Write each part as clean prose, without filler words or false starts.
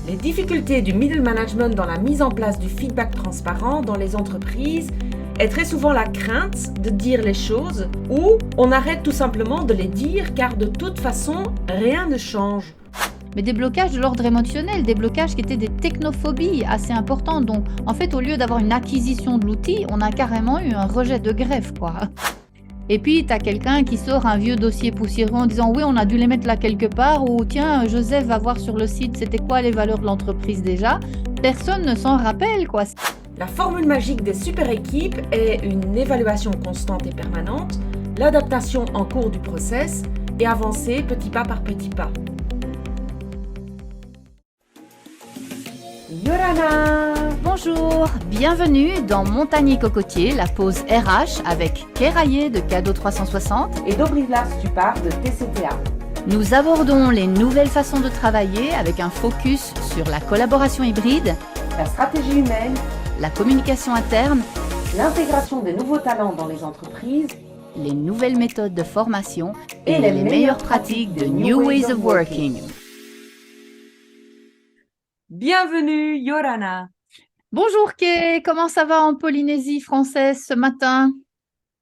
Les difficultés du middle management dans la mise en place du feedback transparent dans les entreprises est très souvent la crainte de dire les choses ou on arrête tout simplement de les dire car de toute façon, rien ne change. Mais des blocages de l'ordre émotionnel, des blocages qui étaient des technophobies assez importantes. Donc, en fait, au lieu d'avoir une acquisition de l'outil, on a carrément eu un rejet de greffe, quoi. Et puis, tu as quelqu'un qui sort un vieux dossier poussiéreux en disant « Oui, on a dû les mettre là quelque part » ou « Tiens, Joseph va voir sur le site, c'était quoi les valeurs de l'entreprise déjà ?» Personne ne s'en rappelle, quoi. La formule magique des super équipes est une évaluation constante et permanente, l'adaptation en cours du process et avancer petit pas par petit pas. Yorana! Bonjour, bienvenue dans Montagne et Cocotier, la pause RH avec Kéraillé de Cadeau 360 Et Dobrivlas Stupar de TCTA. Nous abordons les nouvelles façons de travailler avec un focus sur la collaboration hybride, La stratégie humaine, la communication interne, l'intégration des nouveaux talents dans les entreprises les nouvelles méthodes de formation et les meilleures pratiques de New Ways of Working. Bienvenue Yorana! Bonjour Ké, comment ça va en Polynésie française ce matin?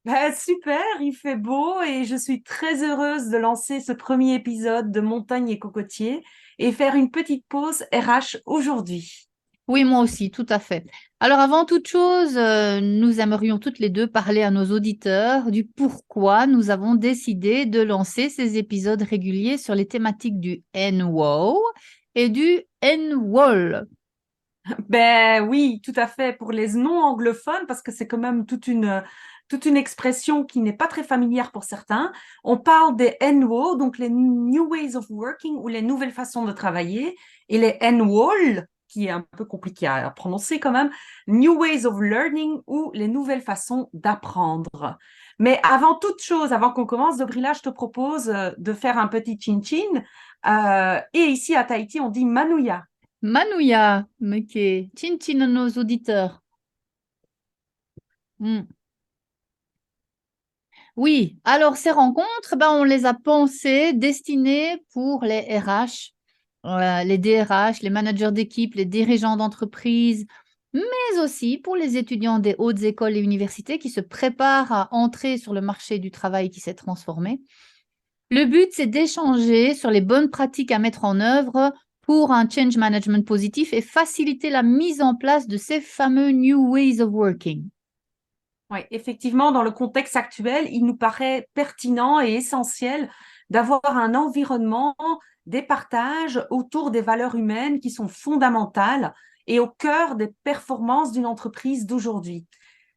Super, il fait beau et je suis très heureuse de lancer ce premier épisode de Montagne et Cocotier et faire une petite pause RH aujourd'hui. Oui, moi aussi, tout à fait. Alors, avant toute chose, nous aimerions toutes les deux parler à nos auditeurs du pourquoi nous avons décidé de lancer ces épisodes réguliers sur les thématiques du NWO et du NWOL. Ben oui, tout à fait, pour les non-anglophones, parce que c'est quand même toute une expression qui n'est pas très familière pour certains. On parle des NWO, donc les New Ways of Working ou les nouvelles façons de travailler, et les NWOL, qui est un peu compliqué à prononcer quand même, New Ways of Learning ou les nouvelles façons d'apprendre. Mais avant toute chose, avant qu'on commence, Dobrila, je te propose de faire un petit chin-chin. Et ici à Tahiti, on dit Manouya. Manouya, ok. Chin chin à nos auditeurs. Hmm. Oui, alors ces rencontres, on les a pensées, destinées pour les RH, les DRH, les managers d'équipe, les dirigeants d'entreprise, mais aussi pour les étudiants des hautes écoles et universités qui se préparent à entrer sur le marché du travail qui s'est transformé. Le but, c'est d'échanger sur les bonnes pratiques à mettre en œuvre pour un change management positif et faciliter la mise en place de ces fameux New Ways of Working. Oui, effectivement, dans le contexte actuel, il nous paraît pertinent et essentiel d'avoir un environnement, des partages autour des valeurs humaines qui sont fondamentales et au cœur des performances d'une entreprise d'aujourd'hui.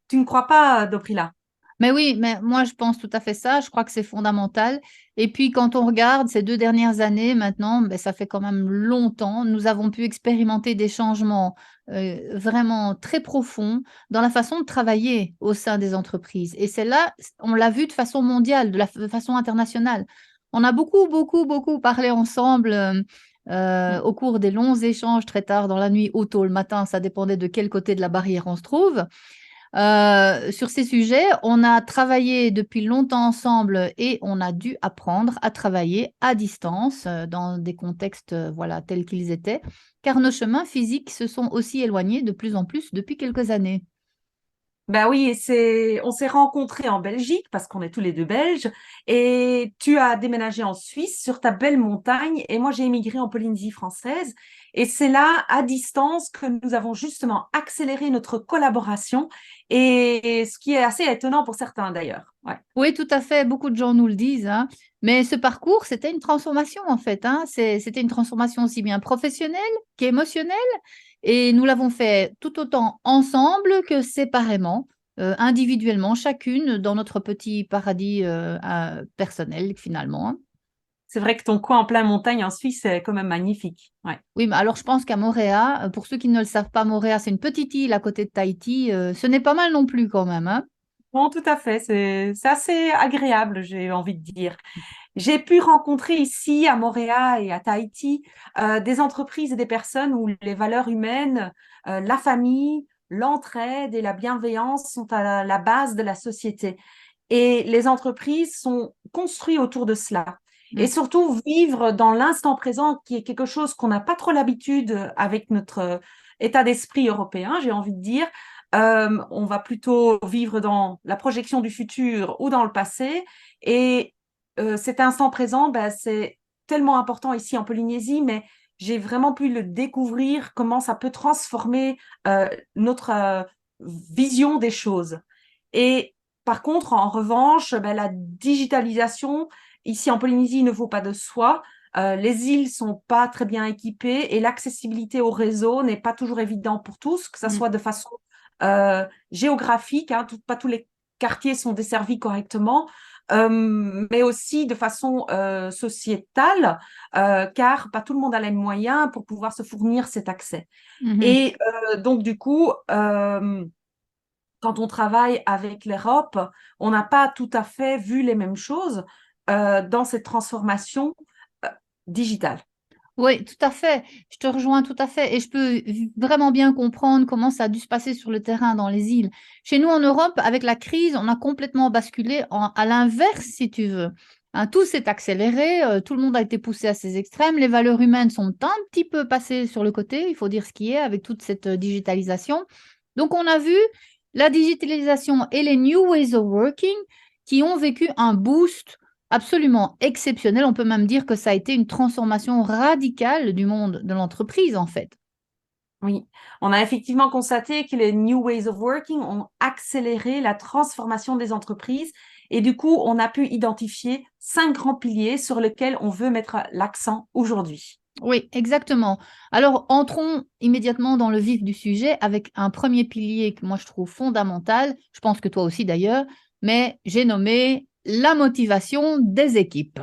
Tu ne crois pas, Doprila? Mais oui, mais moi, je pense tout à fait ça. Je crois que c'est fondamental. Et puis, quand on regarde ces 2 dernières années maintenant, ça fait quand même longtemps, nous avons pu expérimenter des changements vraiment très profonds dans la façon de travailler au sein des entreprises. Et c'est là, on l'a vu de façon mondiale, de façon internationale. On a beaucoup, beaucoup, beaucoup parlé ensemble au cours des longs échanges très tard dans la nuit ou tôt le matin. Ça dépendait de quel côté de la barrière on se trouve. Sur ces sujets, on a travaillé depuis longtemps ensemble et on a dû apprendre à travailler à distance dans des contextes voilà, tels qu'ils étaient, car nos chemins physiques se sont aussi éloignés de plus en plus depuis quelques années. Ben oui, on s'est rencontrés en Belgique parce qu'on est tous les deux belges et tu as déménagé en Suisse sur ta belle montagne et moi j'ai émigré en Polynésie française et c'est là, à distance, que nous avons justement accéléré notre collaboration et ce qui est assez étonnant pour certains d'ailleurs. Ouais. Oui, tout à fait. Beaucoup de gens nous le disent, hein. Mais ce parcours, c'était une transformation en fait, hein. C'était une transformation aussi bien professionnelle qu'émotionnelle. Et nous l'avons fait tout autant ensemble que séparément, individuellement, chacune dans notre petit paradis personnel finalement, hein. C'est vrai que ton coin en plein montagne en Suisse est quand même magnifique. Ouais. Oui, mais alors je pense qu'à Moorea, pour ceux qui ne le savent pas, Moorea, c'est une petite île à côté de Tahiti. Ce n'est pas mal non plus quand même, hein. Bon, tout à fait, c'est assez agréable, j'ai envie de dire. J'ai pu rencontrer ici à Montréal et à Tahiti des entreprises et des personnes où les valeurs humaines, la famille, l'entraide et la bienveillance sont à la base de la société. Et les entreprises sont construites autour de cela. et Mm. surtout vivre dans l'instant présent, qui est quelque chose qu'on n'a pas trop l'habitude avec notre état d'esprit européen, j'ai envie de dire. On va plutôt vivre dans la projection du futur ou dans le passé. Et cet instant présent, ben, c'est tellement important ici en Polynésie, mais j'ai vraiment pu le découvrir, comment ça peut transformer notre vision des choses. Et par contre, en revanche, ben, la digitalisation, ici en Polynésie, il ne vaut pas de soi. Les îles sont pas très bien équipées et l'accessibilité au réseau n'est pas toujours évident pour tous, que ce Mm. soit de façon géographique, hein, pas tous les quartiers sont desservis correctement, mais aussi de façon sociétale, car pas tout le monde a les moyens pour pouvoir se fournir cet accès. Mhm. Et donc, du coup, quand on travaille avec l'Europe, on n'a pas tout à fait vu les mêmes choses dans cette transformation euh, digitale. Oui, tout à fait. Je te rejoins tout à fait. Et je peux vraiment bien comprendre comment ça a dû se passer sur le terrain dans les îles. Chez nous, en Europe, avec la crise, on a complètement basculé à l'inverse, si tu veux. Hein, tout s'est accéléré, tout le monde a été poussé à ses extrêmes. Les valeurs humaines sont un petit peu passées sur le côté, il faut dire ce qui est, avec toute cette digitalisation. Donc, on a vu la digitalisation et les new ways of working qui ont vécu un boost absolument exceptionnel. On peut même dire que ça a été une transformation radicale du monde de l'entreprise, en fait. Oui, on a effectivement constaté que les New Ways of Working ont accéléré la transformation des entreprises et du coup, on a pu identifier 5 grands piliers sur lesquels on veut mettre l'accent aujourd'hui. Oui, exactement. Alors, entrons immédiatement dans le vif du sujet avec un premier pilier que moi je trouve fondamental, je pense que toi aussi d'ailleurs, mais j'ai nommé la motivation des équipes.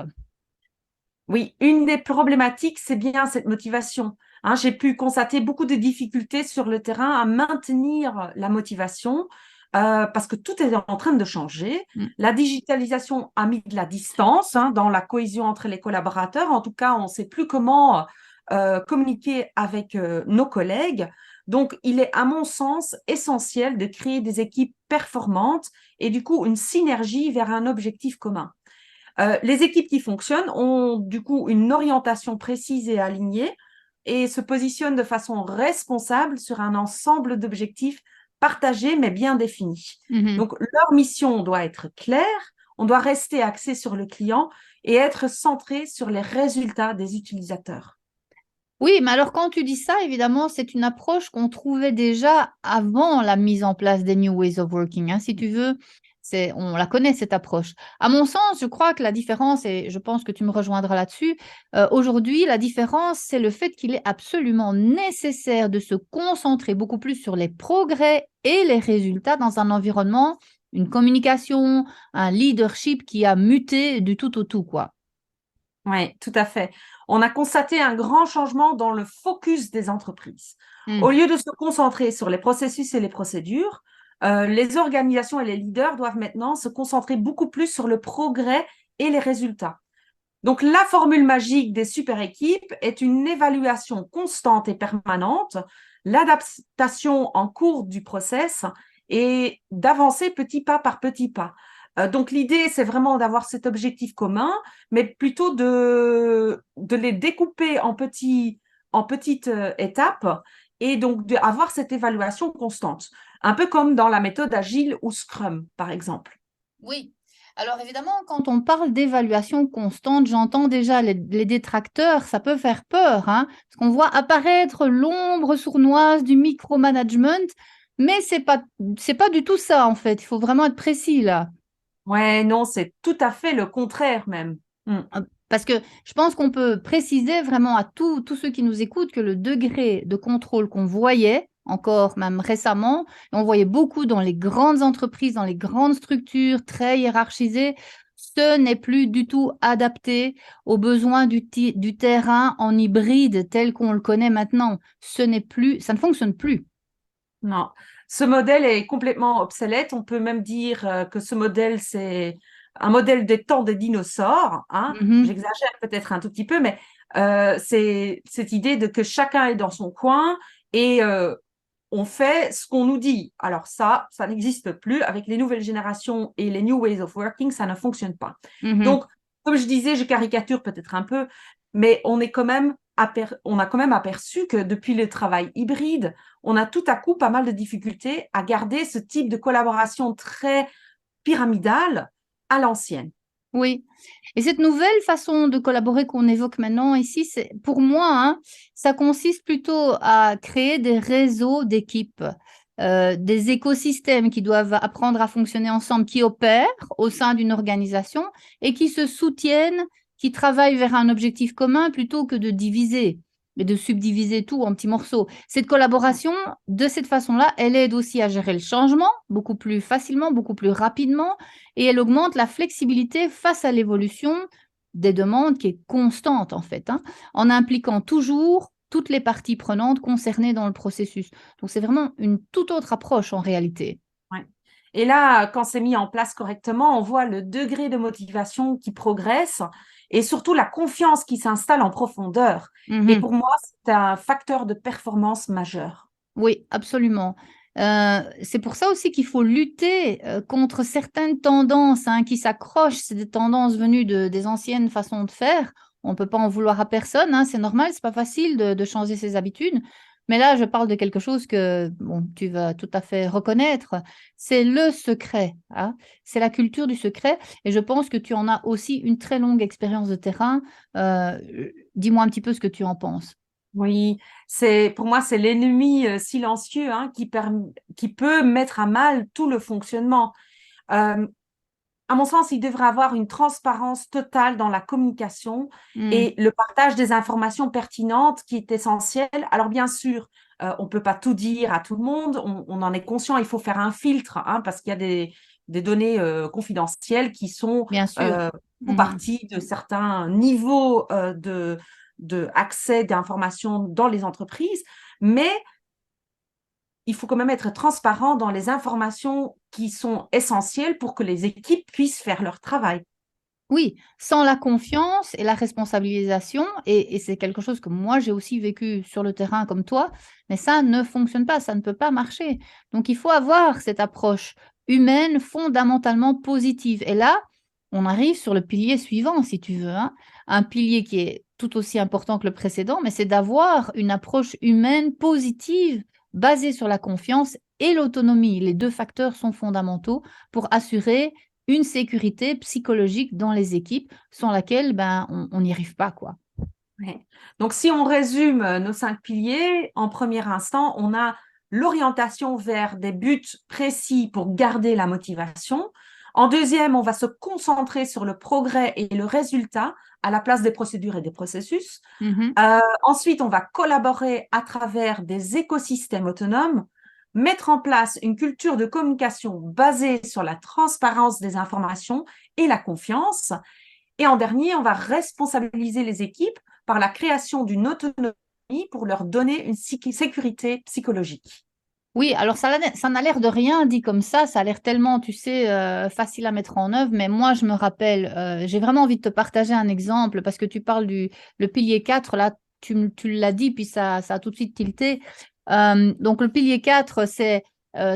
Oui, une des problématiques, c'est bien cette motivation. Hein, j'ai pu constater beaucoup de difficultés sur le terrain à maintenir la motivation parce que tout est en train de changer. Mm. La digitalisation a mis de la distance hein, dans la cohésion entre les collaborateurs. En tout cas, on ne sait plus comment communiquer avec nos collègues. Donc, il est, à mon sens, essentiel de créer des équipes performantes et du coup une synergie vers un objectif commun. Les équipes qui fonctionnent ont du coup une orientation précise et alignée et se positionnent de façon responsable sur un ensemble d'objectifs partagés mais bien définis. Mhm. Donc, leur mission doit être claire, on doit rester axé sur le client et être centré sur les résultats des utilisateurs. Oui, mais alors quand tu dis ça, évidemment, c'est une approche qu'on trouvait déjà avant la mise en place des New Ways of Working. Hein, si tu veux, on la connaît, cette approche. À mon sens, je crois que la différence, et je pense que tu me rejoindras là-dessus, aujourd'hui, la différence, c'est le fait qu'il est absolument nécessaire de se concentrer beaucoup plus sur les progrès et les résultats dans un environnement, une communication, un leadership qui a muté du tout au tout, quoi. Oui, tout à fait. On a constaté un grand changement dans le focus des entreprises. Au Hmm. lieu de se concentrer sur les processus et les procédures, les organisations et les leaders doivent maintenant se concentrer beaucoup plus sur le progrès et les résultats. Donc, la formule magique des super équipes est une évaluation constante et permanente, l'adaptation en cours du process et d'avancer petit pas par petit pas. Donc, l'idée, c'est vraiment d'avoir cet objectif commun, mais plutôt de les découper en petites étapes et donc d'avoir cette évaluation constante. Un peu comme dans la méthode Agile ou Scrum, par exemple. Oui. Alors évidemment, quand on parle d'évaluation constante, j'entends déjà les détracteurs, ça peut faire peur, hein, parce qu'on voit apparaître l'ombre sournoise du micromanagement, mais c'est pas du tout ça en fait. Il faut vraiment être précis là. Ouais, non, c'est tout à fait le contraire même. Mm. Parce que je pense qu'on peut préciser vraiment à tous ceux qui nous écoutent que le degré de contrôle qu'on voyait, encore même récemment, et on voyait beaucoup dans les grandes entreprises, dans les grandes structures très hiérarchisées, ce n'est plus du tout adapté aux besoins du terrain en hybride tel qu'on le connaît maintenant. Ce n'est plus, ça ne fonctionne plus. Non, ce modèle est complètement obsolète. On peut même dire que ce modèle, c'est un modèle des temps des dinosaures, hein. Mhm. J'exagère peut-être un tout petit peu, mais c'est cette idée de que chacun est dans son coin et on fait ce qu'on nous dit. Alors ça n'existe plus. Avec les nouvelles générations et les new ways of working, ça ne fonctionne pas. Mhm. Donc, comme je disais, je caricature peut-être un peu, mais on a quand même aperçu que depuis le travail hybride, on a tout à coup pas mal de difficultés à garder ce type de collaboration très pyramidale à l'ancienne. Oui. Et cette nouvelle façon de collaborer qu'on évoque maintenant ici, c'est pour moi, hein, ça consiste plutôt à créer des réseaux d'équipes, des écosystèmes qui doivent apprendre à fonctionner ensemble, qui opèrent au sein d'une organisation et qui se soutiennent, qui travaillent vers un objectif commun plutôt que de diviser et de subdiviser tout en petits morceaux. Cette collaboration, de cette façon-là, elle aide aussi à gérer le changement beaucoup plus facilement, beaucoup plus rapidement, et elle augmente la flexibilité face à l'évolution des demandes qui est constante en fait, hein, en impliquant toujours toutes les parties prenantes concernées dans le processus. Donc c'est vraiment une toute autre approche en réalité. Ouais. Et là, quand c'est mis en place correctement, on voit le degré de motivation qui progresse et surtout la confiance qui s'installe en profondeur. Et Mhm. pour moi, c'est un facteur de performance majeur. Oui, absolument. C'est pour ça aussi qu'il faut lutter contre certaines tendances hein, qui s'accrochent. C'est des tendances venues des anciennes façons de faire. On ne peut pas en vouloir à personne, hein, c'est normal, c'est pas facile de changer ses habitudes. Mais là, je parle de quelque chose que bon, tu vas tout à fait reconnaître. C'est le secret. Hein. C'est la culture du secret. Et je pense que tu en as aussi une très longue expérience de terrain. Euh, Dis-moi un petit peu ce que tu en penses. Oui, pour moi, c'est l'ennemi silencieux hein, qui peut mettre à mal tout le fonctionnement. Euh, à mon sens, il devrait avoir une transparence totale dans la communication Hmm, et le partage des informations pertinentes qui est essentiel. Alors, bien sûr, on ne peut pas tout dire à tout le monde, on en est conscient, il faut faire un filtre hein, parce qu'il y a des données confidentielles qui sont bien sûr. euh, font Mhm. partie de certains niveaux de accès d'informations dans les entreprises, mais il faut quand même être transparent dans les informations qui sont essentielles pour que les équipes puissent faire leur travail. Oui, sans la confiance et la responsabilisation, et c'est quelque chose que moi j'ai aussi vécu sur le terrain comme toi, mais ça ne fonctionne pas, ça ne peut pas marcher. Donc il faut avoir cette approche humaine fondamentalement positive. Et là, on arrive sur le pilier suivant, si tu veux, hein. Un pilier qui est tout aussi important que le précédent, mais c'est d'avoir une approche humaine positive basée sur la confiance et l'autonomie. Les deux facteurs sont fondamentaux pour assurer une sécurité psychologique dans les équipes sans laquelle ben, on n'y arrive pas, quoi. Ouais. Donc, si on résume nos 5 piliers, en premier instant, on a l'orientation vers des buts précis pour garder la motivation. En deuxième, on va se concentrer sur le progrès et le résultat à la place des procédures et des processus. Mhm. Ensuite, on va collaborer à travers des écosystèmes autonomes, mettre en place une culture de communication basée sur la transparence des informations et la confiance. Et en dernier, on va responsabiliser les équipes par la création d'une autonomie pour leur donner une sécurité psychologique. Oui, alors ça n'a l'air de rien dit comme ça a l'air tellement, tu sais, facile à mettre en œuvre, mais moi je me rappelle, j'ai vraiment envie de te partager un exemple parce que tu parles du le pilier 4 là, tu l'as dit, puis ça a tout de suite tilté. Donc le pilier 4 c'est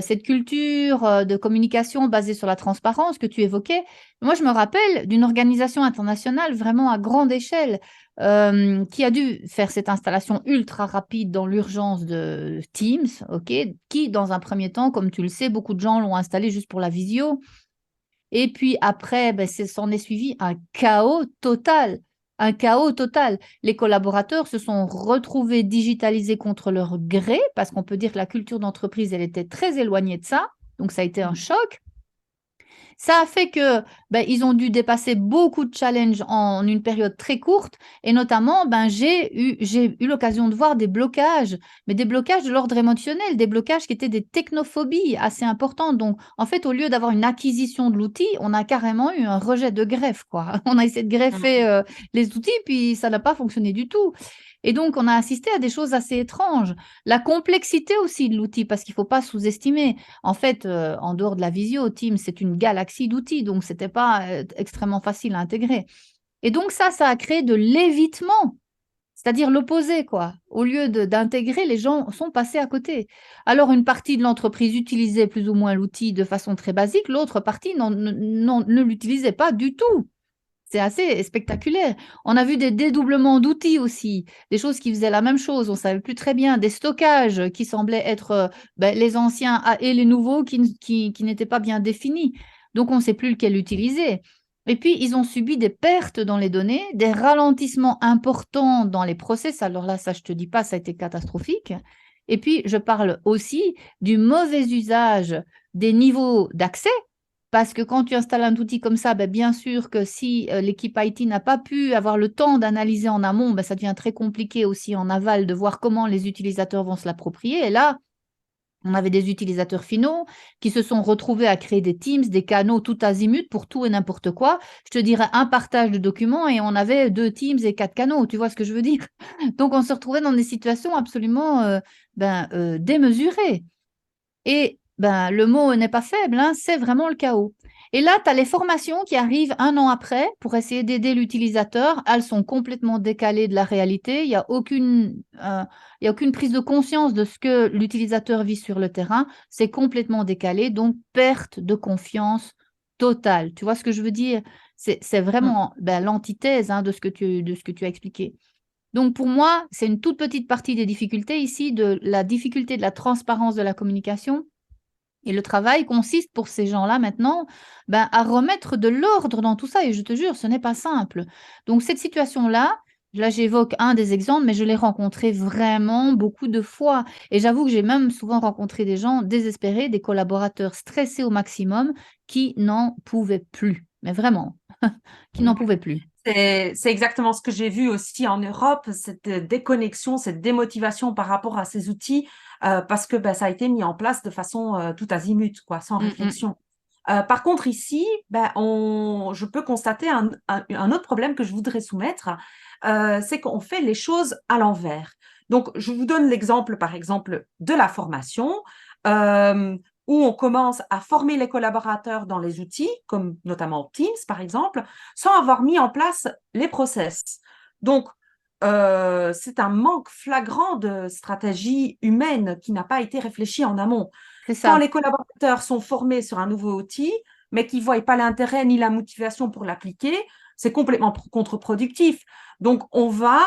cette culture de communication basée sur la transparence que tu évoquais. Moi je me rappelle d'une organisation internationale vraiment à grande échelle qui a dû faire cette installation ultra rapide dans l'urgence de Teams, ok, qui, dans un premier temps, comme tu le sais, beaucoup de gens l'ont installé juste pour la visio. Et puis après, ben, s'en est suivi un chaos total. Un chaos total. Les collaborateurs se sont retrouvés digitalisés contre leur gré, parce qu'on peut dire que la culture d'entreprise, elle était très éloignée de ça. Donc ça a été un choc. Ça a fait que ben, ils ont dû dépasser beaucoup de challenges en une période très courte et notamment ben, j'ai eu l'occasion de voir des blocages, mais des blocages de l'ordre émotionnel, des blocages qui étaient des technophobies assez importantes. Donc en fait, au lieu d'avoir une acquisition de l'outil, on a carrément eu un rejet de greffe, quoi. On a essayé de greffer les outils, puis ça n'a pas fonctionné du tout. Et donc, on a assisté à des choses assez étranges. La complexité aussi de l'outil, parce qu'il ne faut pas sous-estimer. En fait, en dehors de la visio, Teams, c'est une galaxie d'outils, donc ce n'était pas extrêmement facile à intégrer. Et donc ça a créé de l'évitement, c'est-à-dire l'opposé, quoi. Au lieu d'intégrer, les gens sont passés à côté. Alors, une partie de l'entreprise utilisait plus ou moins l'outil de façon très basique, l'autre partie ne l'utilisait pas du tout. C'est assez spectaculaire. On a vu des dédoublements d'outils aussi, des choses qui faisaient la même chose, on ne savait plus très bien, des stockages qui semblaient être les anciens et les nouveaux qui n'étaient pas bien définis. Donc, on ne sait plus lequel utiliser. Et puis, ils ont subi des pertes dans les données, des ralentissements importants dans les process. Alors là, ça, je ne te dis pas, ça a été catastrophique. Et puis, je parle aussi du mauvais usage des niveaux d'accès. Parce que quand tu installes un outil comme ça, ben, bien sûr que si l'équipe IT n'a pas pu avoir le temps d'analyser en amont, ben, ça devient très compliqué aussi en aval de voir comment les utilisateurs vont se l'approprier. Et là, on avait des utilisateurs finaux qui se sont retrouvés à créer des Teams, des canaux tout azimut pour tout et n'importe quoi. Je te dirais un partage de documents et on avait 2 Teams et 4 canaux. Tu vois ce que je veux dire? Donc, on se retrouvait dans des situations absolument démesurées. Et ben, le mot n'est pas faible, hein, c'est vraiment le chaos. Et là, tu as les formations qui arrivent 1 an après pour essayer d'aider l'utilisateur. Elles sont complètement décalées de la réalité. Il y a aucune prise de conscience de ce que l'utilisateur vit sur le terrain. C'est complètement décalé, donc perte de confiance totale. Tu vois ce que je veux dire? C'est vraiment l'antithèse de ce que tu as expliqué. Donc, pour moi, c'est une toute petite partie des difficultés ici, de la difficulté de la transparence de la communication. Et le travail consiste pour ces gens-là maintenant à remettre de l'ordre dans tout ça. Et je te jure, ce n'est pas simple. Donc, cette situation-là, là, j'évoque un des exemples, mais je l'ai rencontré vraiment beaucoup de fois. Et j'avoue que j'ai même souvent rencontré des gens désespérés, des collaborateurs stressés au maximum qui n'en pouvaient plus. Mais vraiment, qui n'en pouvaient plus. C'est exactement ce que j'ai vu aussi en Europe, cette déconnexion, cette démotivation par rapport à ces outils, parce que ça a été mis en place de façon tout azimut, quoi, sans réflexion. Par contre, ici, je peux constater un autre problème que je voudrais soumettre, c'est qu'on fait les choses à l'envers. Donc, je vous donne l'exemple, par exemple, de la formation. Euh, où on commence à former les collaborateurs dans les outils, comme notamment Teams, par exemple, sans avoir mis en place les process. Donc, c'est un manque flagrant de stratégie humaine qui n'a pas été réfléchie en amont. C'est Quand ça. les collaborateurs sont formés sur un nouveau outil, mais qu'ils ne voient pas l'intérêt ni la motivation pour l'appliquer, c'est complètement contre-productif. Donc, on va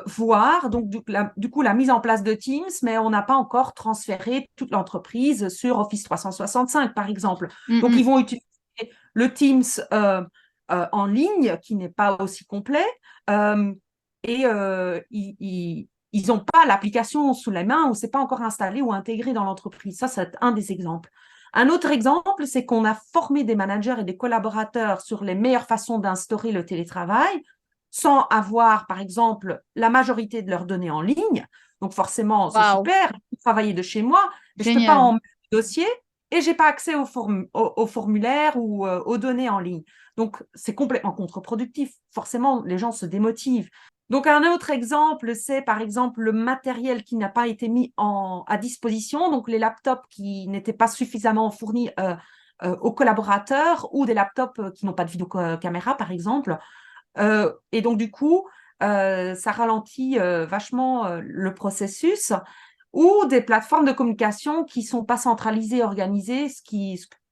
voir donc du coup la mise en place de Teams, mais on n'a pas encore transféré toute l'entreprise sur Office 365, par exemple. Donc, ils vont utiliser le Teams en ligne, qui n'est pas aussi complet, et ils n'ont pas l'application sous les mains ou c'est pas encore installé ou intégré dans l'entreprise. Ça, c'est un des exemples. Un autre exemple, c'est qu'on a formé des managers et des collaborateurs sur les meilleures façons d'instaurer le télétravail sans avoir, par exemple, la majorité de leurs données en ligne. Donc forcément, c'est Waouh, super, travailler de chez moi, mais je ne peux pas génial. en mettre le dossier et j'ai pas accès au formulaire ou aux données en ligne. Donc, c'est complètement contre-productif. Forcément, les gens se démotivent. Donc, un autre exemple, c'est par exemple le matériel qui n'a pas été mis à disposition, donc les laptops qui n'étaient pas suffisamment fournis aux collaborateurs ou des laptops qui n'ont pas de vidéocaméra, par exemple. Et donc, du coup, ça ralentit vachement le processus ou des plateformes de communication qui ne sont pas centralisées, organisées.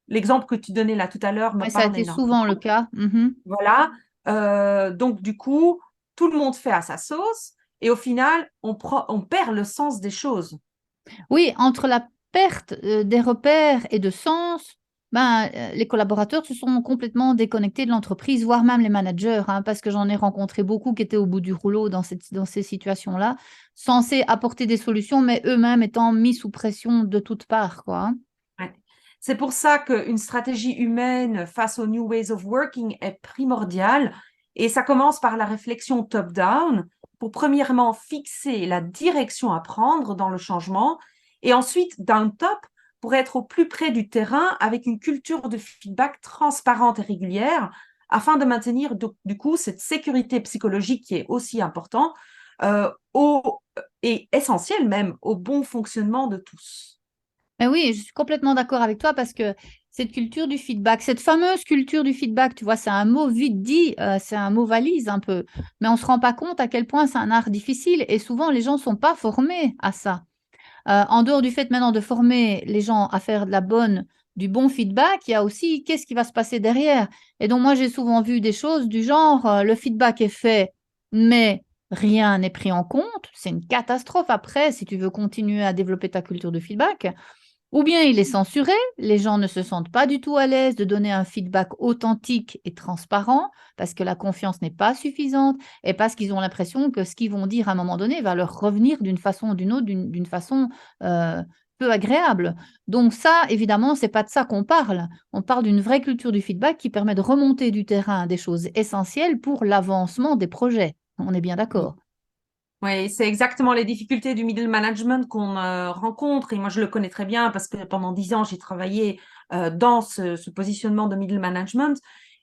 L'exemple que tu donnais là tout à l'heure me Ouais, ça a parle été énormément. souvent le cas. Voilà. Donc, du coup, tout le monde fait à sa sauce et au final, on perd le sens des choses. Oui, entre la perte des repères et de sens, les collaborateurs se sont complètement déconnectés de l'entreprise, voire même les managers, parce que j'en ai rencontré beaucoup qui étaient au bout du rouleau dans ces situations-là, censés apporter des solutions, mais eux-mêmes étant mis sous pression de toutes parts, quoi. Ouais. C'est pour ça qu'une stratégie humaine face aux new ways of working est primordiale. Et ça commence par la réflexion top-down pour premièrement fixer la direction à prendre dans le changement et ensuite down-top pour être au plus près du terrain avec une culture de feedback transparente et régulière afin de maintenir du coup cette sécurité psychologique qui est aussi importante et essentielle même au bon fonctionnement de tous. Mais oui, je suis complètement d'accord avec toi parce que cette culture du feedback, cette fameuse culture du feedback, tu vois, c'est un mot vite dit, c'est un mot valise un peu, mais on ne se rend pas compte à quel point c'est un art difficile et souvent les gens ne sont pas formés à ça. En dehors du fait maintenant de former les gens à faire de la bonne du bon feedback, il y a aussi qu'est-ce qui va se passer derrière. Et donc, moi, j'ai souvent vu des choses du genre, le feedback est fait, mais rien n'est pris en compte. C'est une catastrophe après si tu veux continuer à développer ta culture de feedback. Ou bien il est censuré, les gens ne se sentent pas du tout à l'aise de donner un feedback authentique et transparent parce que la confiance n'est pas suffisante et parce qu'ils ont l'impression que ce qu'ils vont dire à un moment donné va leur revenir d'une façon ou d'une autre, d'une façon euh, peu agréable. Donc ça, évidemment, c'est pas de ça qu'on parle. On parle d'une vraie culture du feedback qui permet de remonter du terrain des choses essentielles pour l'avancement des projets. On est bien d'accord. Oui, c'est exactement les difficultés du middle management qu'on rencontre. Et moi, je le connais très bien parce que pendant 10 ans, j'ai travaillé dans ce positionnement de middle management.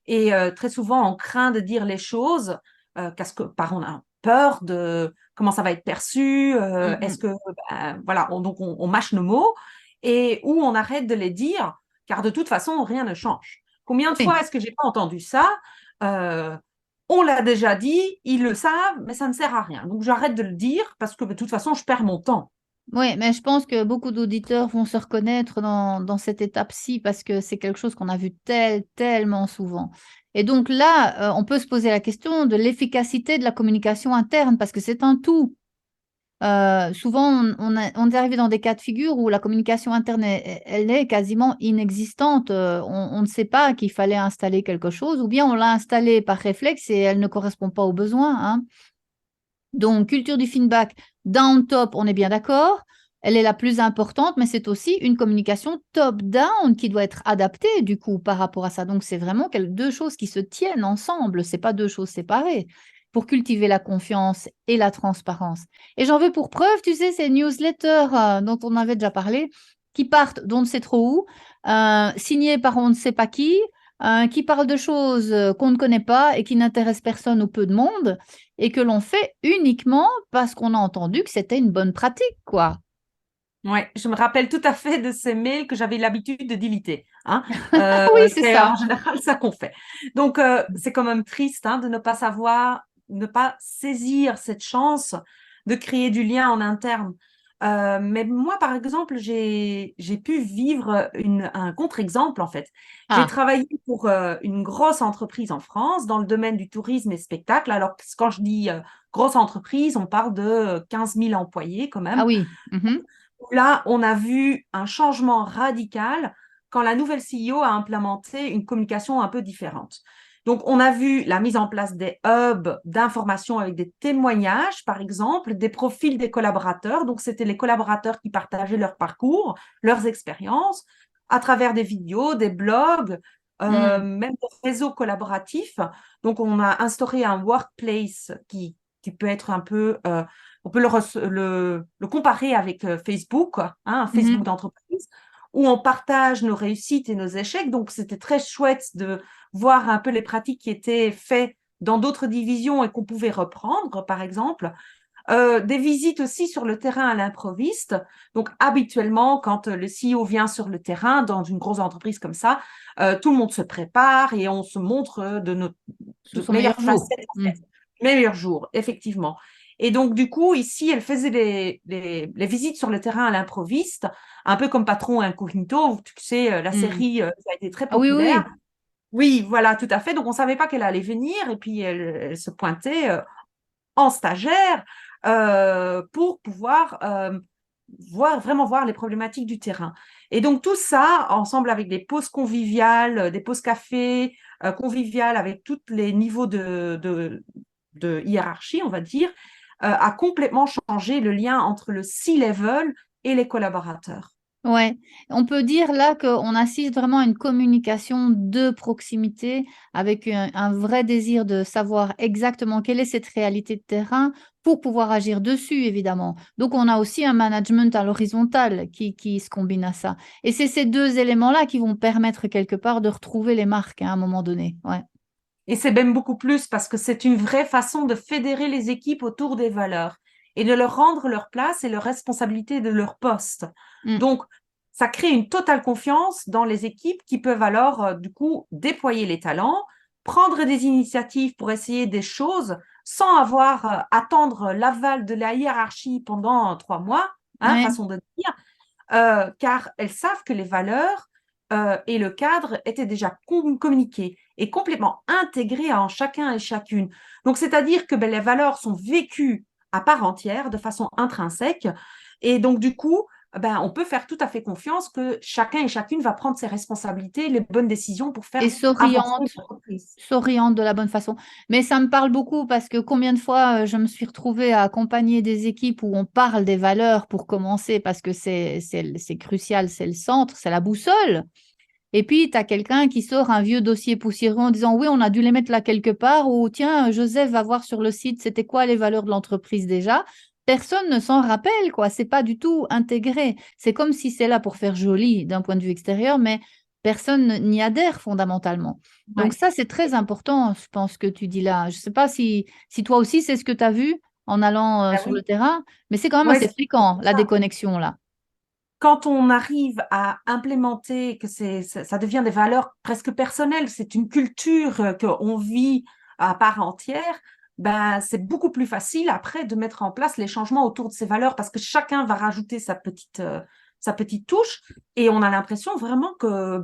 Et très souvent, on craint de dire les choses parce que on a peur de comment ça va être perçu. Est-ce Mhm. que, voilà, donc on mâche nos mots et où on arrête de les dire, car de toute façon, rien ne change. Combien de fois Oui. est-ce que j'ai pas entendu ça? Euh, on l'a déjà dit, ils le savent, mais ça ne sert à rien. Donc j'arrête de le dire parce que de toute façon, je perds mon temps. Oui, mais je pense que beaucoup d'auditeurs vont se reconnaître dans cette étape-ci parce que c'est quelque chose qu'on a vu tellement souvent. Et donc là, on peut se poser la question de l'efficacité de la communication interne parce que c'est un tout. Souvent, on est arrivé dans des cas de figure où la communication interne, elle est quasiment inexistante. On ne sait pas qu'il fallait installer quelque chose ou bien on l'a installé par réflexe et elle ne correspond pas aux besoins, hein. Donc, culture du feedback down top, on est bien d'accord. Elle est la plus importante, mais c'est aussi une communication top-down qui doit être adaptée du coup par rapport à ça. Donc, c'est vraiment deux choses qui se tiennent ensemble. C'est pas deux choses séparées pour cultiver la confiance et la transparence. Et j'en veux pour preuve, tu sais, ces newsletters dont on avait déjà parlé, qui partent d'on ne sait trop où, signés par on ne sait pas qui parlent de choses qu'on ne connaît pas et qui n'intéressent personne ou peu de monde et que l'on fait uniquement parce qu'on a entendu que c'était une bonne pratique, quoi. Ouais, je me rappelle tout à fait de ces mails que j'avais l'habitude de déliter. Hein. Oui, c'est C'est en ça. général ça qu'on fait. Donc, c'est quand même triste hein, de ne pas savoir, ne pas saisir cette chance de créer du lien en interne. Mais moi, par exemple, j'ai pu vivre un contre-exemple, en fait. J'ai Ah, travaillé pour une grosse entreprise en France dans le domaine du tourisme et spectacle. Alors, quand je dis grosse entreprise, on parle de 15 000 employés quand ah même. oui. Mhm. Là, on a vu un changement radical quand la nouvelle CEO a implémenté une communication un peu différente. Donc, on a vu la mise en place des hubs d'information avec des témoignages, par exemple, des profils des collaborateurs. Donc, c'était les collaborateurs qui partageaient leur parcours, leurs expériences, à travers des vidéos, des blogs, Mm. même des réseaux collaboratifs. Donc, on a instauré un workplace qui peut être un peu on peut le comparer avec Facebook, quoi, hein, un Facebook Mhm. d'entreprise, où on partage nos réussites et nos échecs. Donc, c'était très chouette de voir un peu les pratiques qui étaient faites dans d'autres divisions et qu'on pouvait reprendre, par exemple. Des visites aussi sur le terrain à l'improviste. Donc, habituellement, quand le CEO vient sur le terrain dans une grosse entreprise comme ça, tout le monde se prépare et on se montre Sous de son meilleures meilleur jour. facettes, en Mm. fait. Meilleurs jours, effectivement. Et donc, du coup, ici, elle faisait les visites sur le terrain à l'improviste, un peu comme Patron Incognito, tu sais, la Mm. série qui a été très Ah oui, oui, populaire. oui. Oui, voilà, tout à fait. Donc, on ne savait pas qu'elle allait venir et puis elle se pointait en stagiaire pour pouvoir vraiment voir les problématiques du terrain. Et donc tout ça, ensemble avec des pauses conviviales, des pauses café conviviales avec tous les niveaux de hiérarchie, on va dire, a complètement changé le lien entre le C-level et les collaborateurs. Ouais, on peut dire là qu'on assiste vraiment à une communication de proximité avec un vrai désir de savoir exactement quelle est cette réalité de terrain pour pouvoir agir dessus, évidemment. Donc, on a aussi un management à l'horizontale qui se combine à ça. Et c'est ces deux éléments-là qui vont permettre quelque part de retrouver les marques hein, à un moment donné. Ouais. Et c'est même beaucoup plus parce que c'est une vraie façon de fédérer les équipes autour des valeurs et de leur rendre leur place et leur responsabilité de leur poste. Mm. Donc, ça crée une totale confiance dans les équipes qui peuvent alors, du coup, déployer les talents, prendre des initiatives pour essayer des choses sans avoir attendre l'aval de la hiérarchie pendant 3 mois, hein, Ouais. façon de dire, car elles savent que les valeurs et le cadre étaient déjà communiqués et complètement intégrés en chacun et chacune. Donc, c'est-à-dire que les valeurs sont vécues à part entière, de façon intrinsèque. Et donc, du coup, on peut faire tout à fait confiance que chacun et chacune va prendre ses responsabilités, les bonnes décisions pour Et faire avancer s'oriente l'entreprise. s'oriente de la bonne façon. Mais ça me parle beaucoup parce que combien de fois je me suis retrouvée à accompagner des équipes où on parle des valeurs pour commencer parce que c'est crucial, c'est le centre, c'est la boussole. Et puis, tu as quelqu'un qui sort un vieux dossier poussiéreux en disant, oui, on a dû les mettre là quelque part, ou tiens, Joseph va voir sur le site, c'était quoi les valeurs de l'entreprise déjà. Personne ne s'en rappelle, quoi. C'est pas du tout intégré. C'est comme si c'est là pour faire joli d'un point de vue extérieur, mais personne n'y adhère fondamentalement. Donc Ouais. ça, c'est très important, je pense, que tu dis là. Je sais pas si toi aussi, c'est ce que tu as vu en allant Ben sur le oui, terrain, mais c'est quand même ouais, assez c'est fréquent, la ça. déconnexion là. Quand on arrive à implémenter, que ça devient des valeurs presque personnelles, c'est une culture qu'on vit à part entière, c'est beaucoup plus facile après de mettre en place les changements autour de ces valeurs parce que chacun va rajouter sa petite touche et on a l'impression vraiment que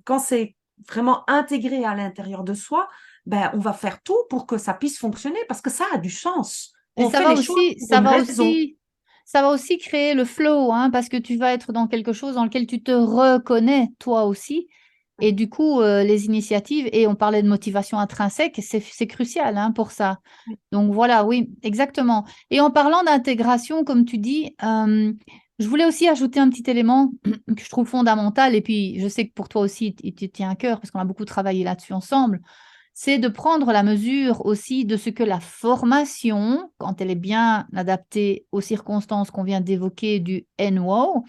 quand c'est vraiment intégré à l'intérieur de soi, on va faire tout pour que ça puisse fonctionner parce que ça a du sens. Et On fait les choses pour une raison. ça va aussi créer le flow, hein, parce que tu vas être dans quelque chose dans lequel tu te reconnais toi aussi. Et du coup, les initiatives, et on parlait de motivation intrinsèque, c'est crucial hein, pour ça. Donc voilà, oui, exactement. Et en parlant d'intégration, comme tu dis, je voulais aussi ajouter un petit élément que je trouve fondamental, et puis je sais que pour toi aussi, il te tient à cœur, parce qu'on a beaucoup travaillé là-dessus ensemble, c'est de prendre la mesure aussi de ce que la formation, quand elle est bien adaptée aux circonstances qu'on vient d'évoquer du NWO,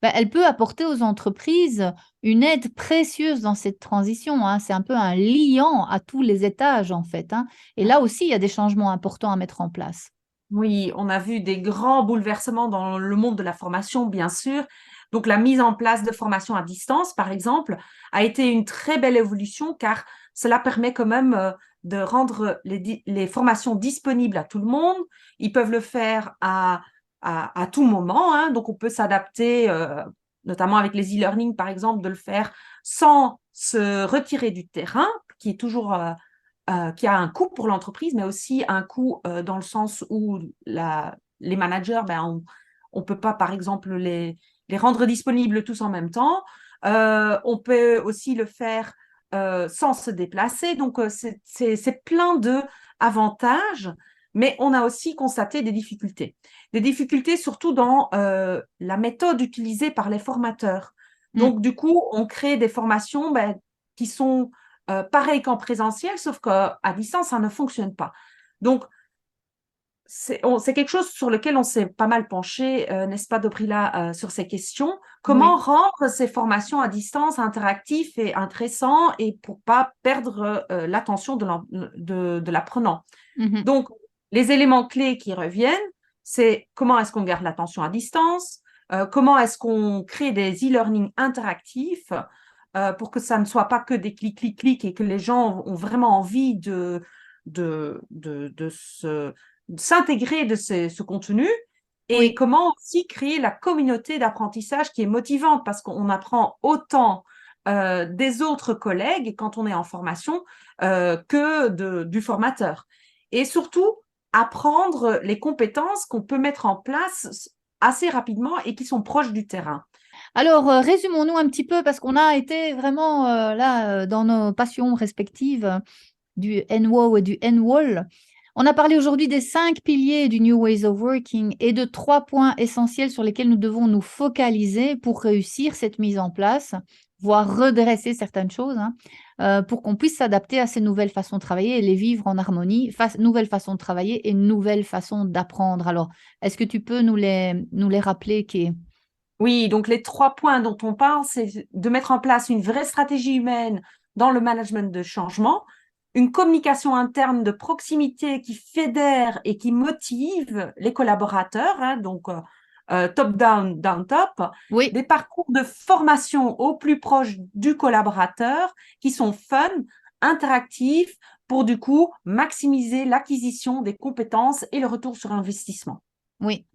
elle peut apporter aux entreprises une aide précieuse dans cette transition, hein. C'est un peu un liant à tous les étages, en fait, hein. Et là aussi, il y a des changements importants à mettre en place. Oui, on a vu des grands bouleversements dans le monde de la formation, bien sûr. Donc, la mise en place de formation à distance, par exemple, a été une très belle évolution car cela permet quand même de rendre les formations disponibles à tout le monde. Ils peuvent le faire à tout moment, hein. Donc, on peut s'adapter, notamment avec les e-learning, par exemple, de le faire sans se retirer du terrain, qui est toujours qui a un coût pour l'entreprise, mais aussi un coût dans le sens où les managers, on peut pas, par exemple, les rendre disponibles tous en même temps. On peut aussi le faire sans se déplacer. Donc, c'est plein de avantages, mais on a aussi constaté des difficultés. Des difficultés surtout dans la méthode utilisée par les formateurs. Mm. Donc, du coup, on crée des formations qui sont pareil qu'en présentiel, sauf qu'à distance, ça ne fonctionne pas. Donc, c'est quelque chose sur lequel on s'est pas mal penché, n'est-ce pas, Dobrila, sur ces questions. Comment Oui. rendre ces formations à distance interactifs et intéressants et pour pas perdre l'attention de l'apprenant. Mhm. Donc, les éléments clés qui reviennent, c'est comment est-ce qu'on garde l'attention à distance, comment est-ce qu'on crée des e-learning interactifs pour que ça ne soit pas que des clics, clics, clics et que les gens ont vraiment envie de s'intégrer de ce contenu et Oui. comment aussi créer la communauté d'apprentissage qui est motivante parce qu'on apprend autant des autres collègues quand on est en formation du formateur. Et surtout, apprendre les compétences qu'on peut mettre en place assez rapidement et qui sont proches du terrain. Alors, résumons-nous un petit peu, parce qu'on a été vraiment là dans nos passions respectives du NWO et du NWOL. On a parlé aujourd'hui des 5 piliers du New Ways of Working et de 3 points essentiels sur lesquels nous devons nous focaliser pour réussir cette mise en place, voire redresser certaines choses, hein, pour qu'on puisse s'adapter à ces nouvelles façons de travailler et les vivre en harmonie, nouvelles façons de travailler et nouvelles façons d'apprendre. Alors, est-ce que tu peux nous les rappeler, Kay? Oui, donc les 3 points dont on parle, c'est de mettre en place une vraie stratégie humaine dans le management de changement, une communication interne de proximité qui fédère et qui motive les collaborateurs, hein, donc top-down, down-top, Oui. des parcours de formation au plus proche du collaborateur qui sont fun, interactifs, pour du coup maximiser l'acquisition des compétences et le retour sur investissement. Oui.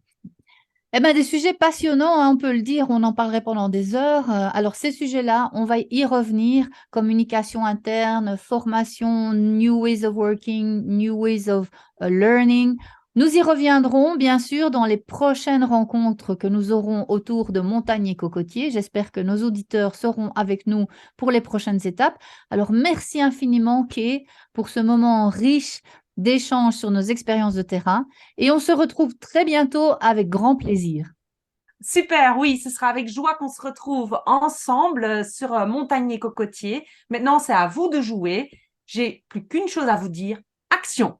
Eh ben, des sujets passionnants, hein, on peut le dire, on en parlerait pendant des heures. Alors, ces sujets-là, on va y revenir. Communication interne, formation, new ways of working, new ways of learning. Nous y reviendrons, bien sûr, dans les prochaines rencontres que nous aurons autour de Montagnes et Cocotiers. J'espère que nos auditeurs seront avec nous pour les prochaines étapes. Alors, merci infiniment, Kay, pour ce moment riche d'échanges sur nos expériences de terrain. Et on se retrouve très bientôt avec grand plaisir. Super, oui, ce sera avec joie qu'on se retrouve ensemble sur Montagne et Cocotier. Maintenant, c'est à vous de jouer. J'ai plus qu'une chose à vous dire. Action!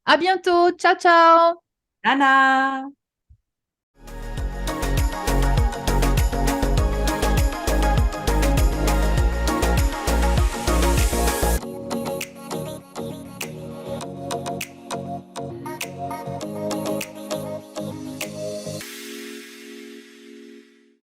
À bientôt. Ciao, ciao. Nana!